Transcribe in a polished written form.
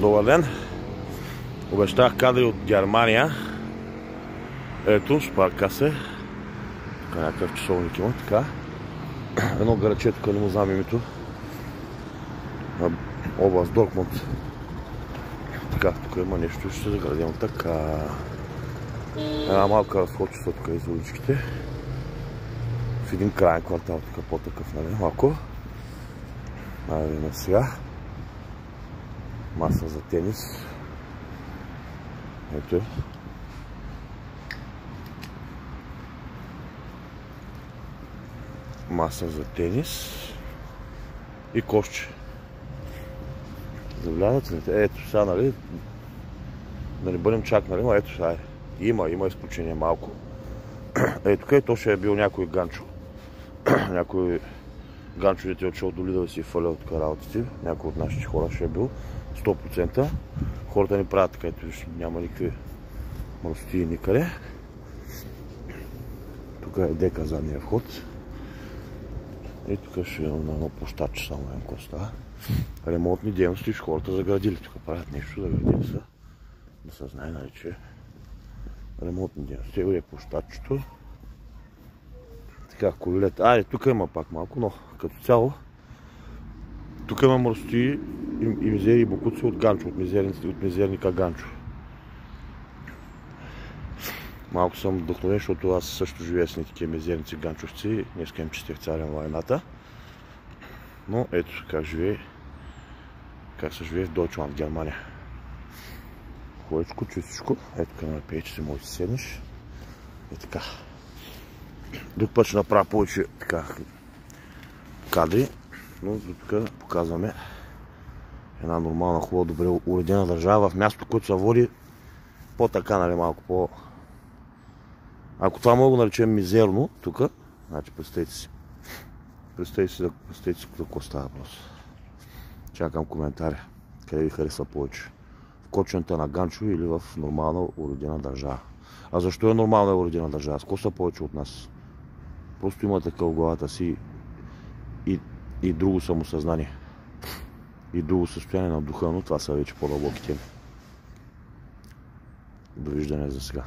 Добър ден! Обещах кадри от Германия. Ето, спарка се. Тук някакъв часовник има, така. Едно градче, тук не му знам името. Област Дортмунд. Така, тук има нещо, ще се заградим така. Една малка разходчица тук из уличките. В един крайен квартал, тук по-такъв, нали, малко. Видим сега. Маса за тенис. Ето. Маса за тенис. И кошче. Загледате ли? Ето сега, нали? Да не бъдем чак, нали? Но ето сега. Има изключение малко. Ето тук то ще е бил някой ганчо. Някой ганчо дете отшел до Лидъл да си фаля от работите. Някой от нашите хора ще е бил. 100%. Хората ни правят така, ето няма никакви мръстии никъде. Тук е дека задния вход. И тук ще имам на едно площадче, само едно коста. Ремонтни дейности, хората заградили. Тук правят нещо, заградили са. Да се знае, нали, че ремонтни дейности. Ево е площадчето. Така, колелета. Тук има пак малко, но като цяло тук има мръстии и мизери и бокуци от ганчо, от мизерника ганчо. Малко съм вдъхновен, защото аз също живея с такива мизерници ганчовци. Днеска им честих царя на войната. Но ето как се живее в Дойчланд, Германия. Хубавичко, чистичко. Ето към на пейче си можеш да седнеш. И така. Друг път ще направя повече така кадри. Но до тук показваме една нормална, хубава, добре уредена държава в място, което се води по-така, нали, малко по... Ако това мога да наречем мизерно, тук, значи представете си за какво става въпрос. Чакам коментари, къде ви харесва повече. В кочването на ганчо или в нормална уредена държава. А защо е нормална уредена държава? С какво са повече от нас? Просто има такъв в главата си и друго самосъзнание. И друго състояние на духа, но това са вече по-дълбоки теми. Довиждане за сега.